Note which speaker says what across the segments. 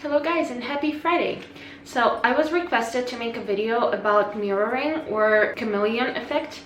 Speaker 1: Hello guys and happy Friday! So I was requested to make a video about mirroring or chameleon effect.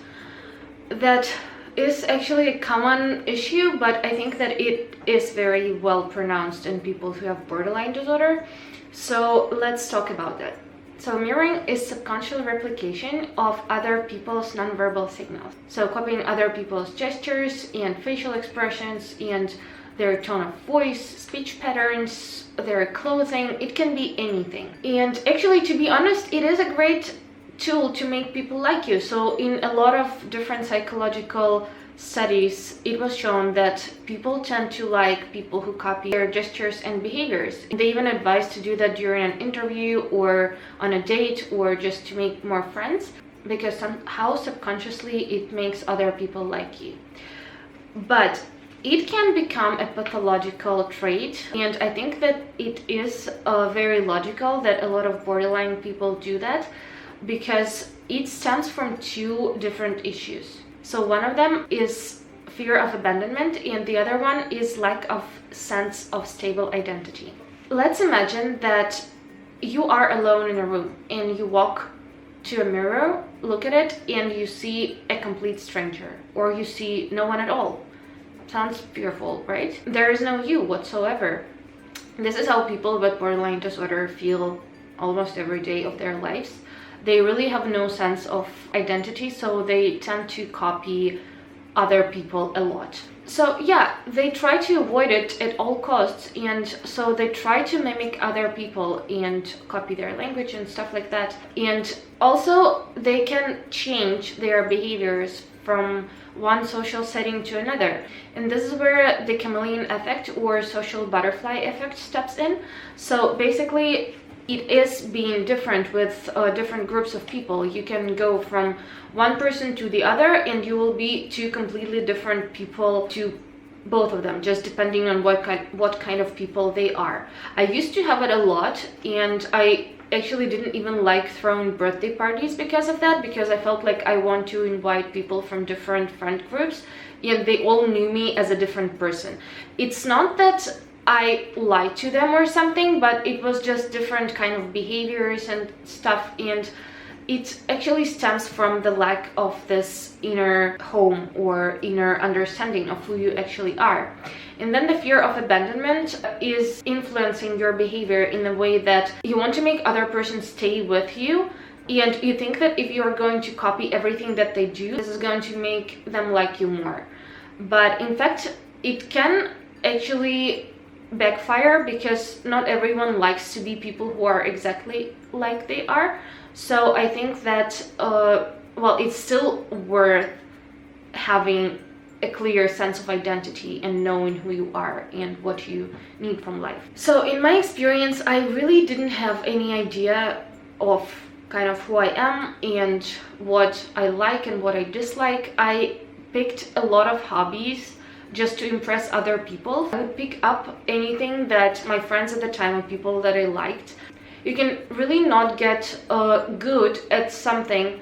Speaker 1: That is actually a common issue, but I think that it is very well pronounced in people who have borderline disorder. So let's talk about that. So mirroring is subconscious replication of other people's nonverbal signals. So copying other people's gestures and facial expressions and their tone of voice, speech patterns, their clothing, it can be anything. And actually, to be honest, it is a great tool to make people like you. So in a lot of different psychological studies, it was shown that people tend to like people who copy their gestures and behaviors. They even advise to do that during an interview or on a date or just to make more friends, because somehow subconsciously it makes other people like you. But it can become a pathological trait, and I think that it is very logical that a lot of borderline people do that, because it stems from two different issues. So one of them is fear of abandonment, and the other one is lack of sense of stable identity. Let's imagine that you are alone in a room and you walk to a mirror, look at it, and you see a complete stranger, or you see no one at all. Sounds fearful, right? There is no you whatsoever. This is how people with borderline disorder feel almost every day of their lives. They really have no sense of identity, so they tend to copy other people a lot. So yeah, they try to avoid it at all costs, and so they try to mimic other people and copy their language and stuff like that. And also they can change their behaviors from one social setting to another, and this is where the chameleon effect or social butterfly effect steps in. So basically it is being different with different groups of people. You can go from one person to the other and you will be two completely different people to both of them, just depending on what kind of people they are. I used to have it a lot, and I actually didn't even like throwing birthday parties because of that, because I felt like I want to invite people from different friend groups and they all knew me as a different person. It's not that I lied to them or something, but it was just different kind of behaviors and stuff, and it actually stems from the lack of this inner home or inner understanding of who you actually are. And then the fear of abandonment is influencing your behavior in a way that you want to make other persons stay with you, and you think that if you're going to copy everything that they do, this is going to make them like you more. But in fact, it can actually backfire, because not everyone likes to be people who are exactly like they are. So I think that it's still worth having a clear sense of identity and knowing who you are and what you need from life. So in my experience, I really didn't have any idea of kind of who I am and what I like and what I dislike. I picked a lot of hobbies just to impress other people. I would pick up anything that my friends at the time and people that I liked. You can really not get good at something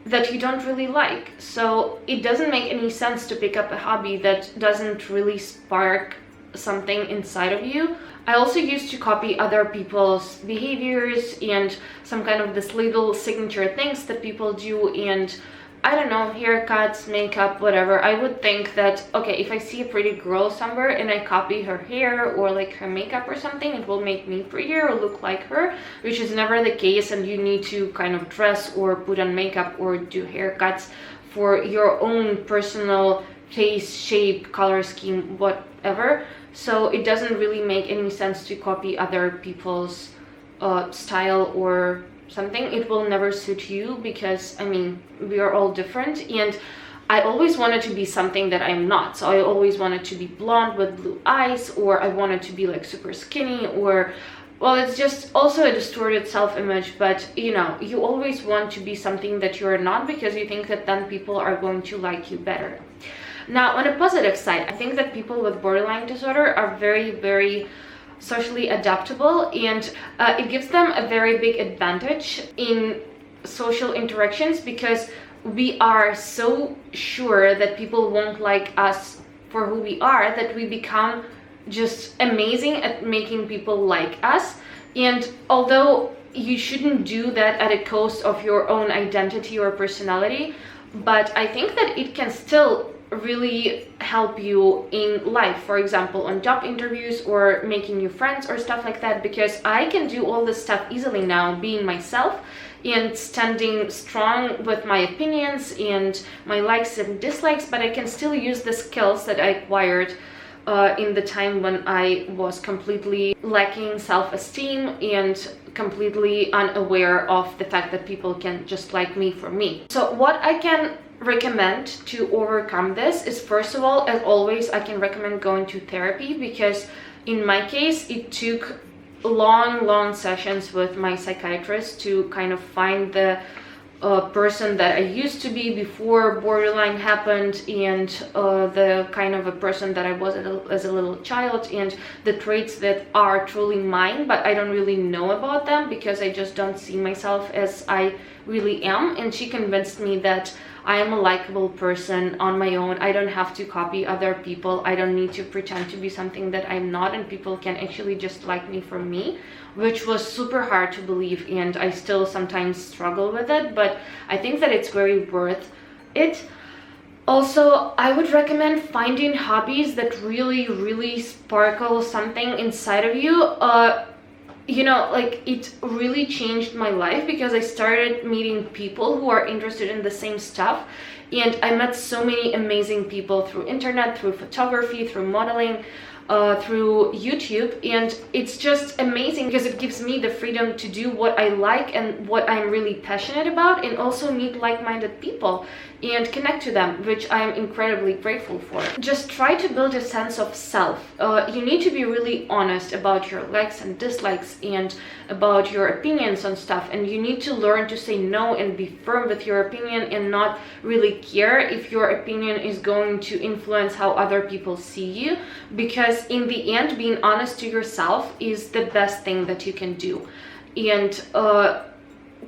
Speaker 1: that you don't really like. So it doesn't make any sense to pick up a hobby that doesn't really spark something inside of you. I also used to copy other people's behaviors and some kind of this little signature things that people do, and I don't know, haircuts, makeup, whatever. I would think that, okay, if I see a pretty girl somewhere and I copy her hair or like her makeup or something, it will make me prettier or look like her, which is never the case. And you need to kind of dress or put on makeup or do haircuts for your own personal face, shape, color scheme, whatever. So it doesn't really make any sense to copy other people's style or something. It will never suit you, because I mean, we are all different, and I always wanted to be something that I'm not. So I always wanted to be blonde with blue eyes, or I wanted to be like super skinny, or well, it's just also a distorted self-image. But you know, you always want to be something that you're not, because you think that then people are going to like you better. Now, on a positive side, I think that people with borderline disorder are very, very socially adaptable, and it gives them a very big advantage in social interactions, because we are so sure that people won't like us for who we are that we become just amazing at making people like us. And although you shouldn't do that at a cost of your own identity or personality, but I think that it can still really help you in life, for example on job interviews or making new friends or stuff like that, because I can do all this stuff easily now, being myself and standing strong with my opinions and my likes and dislikes, but I can still use the skills that I acquired in the time when I was completely lacking self-esteem and completely unaware of the fact that people can just like me for me. So what I can recommend to overcome this is, first of all, as always, I can recommend going to therapy, because in my case it took long sessions with my psychiatrist to kind of find the person that I used to be before borderline happened, and the kind of a person that I was as a little child, and the traits that are truly mine, but I don't really know about them because I just don't see myself as I really am. And she convinced me that I am a likable person on my own. I don't have to copy other people. I don't need to pretend to be something that I'm not, and people can actually just like me for me, which was super hard to believe, and I still sometimes struggle with it, but I think that it's very worth it. Also, I would recommend finding hobbies that really sparkle something inside of you. You know, like, it really changed my life because I started meeting people who are interested in the same stuff, and I met so many amazing people through internet, through photography, through modeling, through YouTube, and it's just amazing because it gives me the freedom to do what I like and what I'm really passionate about, and also meet like-minded people and connect to them, which I'm incredibly grateful for. Just try to build a sense of self. You need to be really honest about your likes and dislikes and about your opinions on stuff, and you need to learn to say no and be firm with your opinion and not really care if your opinion is going to influence how other people see you, because in the end, being honest to yourself is the best thing that you can do. And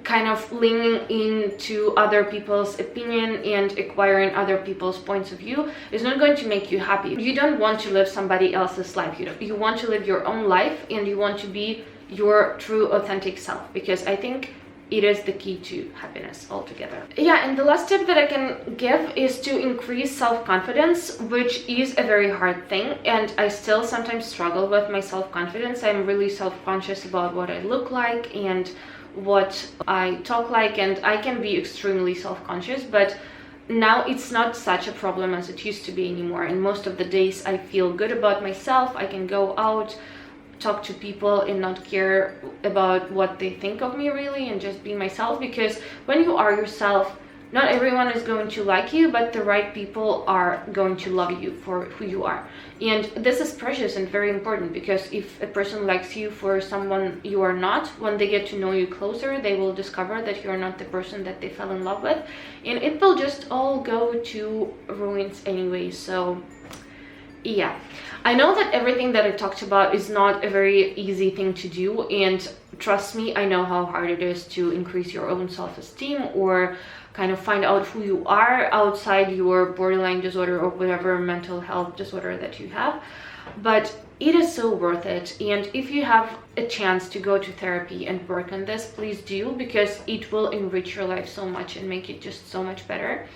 Speaker 1: kind of leaning into other people's opinion and acquiring other people's points of view is not going to make you happy. You don't want to live somebody else's life. You want to live your own life, and you want to be your true authentic self, because I think it is the key to happiness altogether. Yeah, and the last tip that I can give is to increase self-confidence, which is a very hard thing, and I still sometimes struggle with my self-confidence. I'm really self-conscious about what I look like and what I talk like, and I can be extremely self-conscious, but now it's not such a problem as it used to be anymore. And most of the days I feel good about myself. I can go out, talk to people, and not care about what they think of me really, and just be myself, because when you are yourself, not everyone is going to like you, but the right people are going to love you for who you are. And this is precious and very important, because if a person likes you for someone you are not, when they get to know you closer, they will discover that you're not the person that they fell in love with, and it will just all go to ruins anyway. So yeah, I know that everything that I talked about is not a very easy thing to do, and trust me, I know how hard it is to increase your own self-esteem or kind of find out who you are outside your borderline disorder or whatever mental health disorder that you have, but it is so worth it. And if you have a chance to go to therapy and work on this, please do, because it will enrich your life so much and make it just so much better.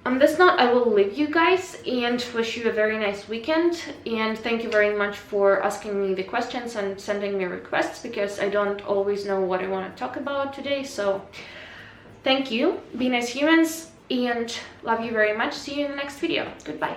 Speaker 1: On this note, I will leave you guys and wish you a very nice weekend, and thank you very much for asking me the questions and sending me requests, because I don't always know what I want to talk about today. So thank you, be nice humans, and love you very much. See you in the next video. Goodbye.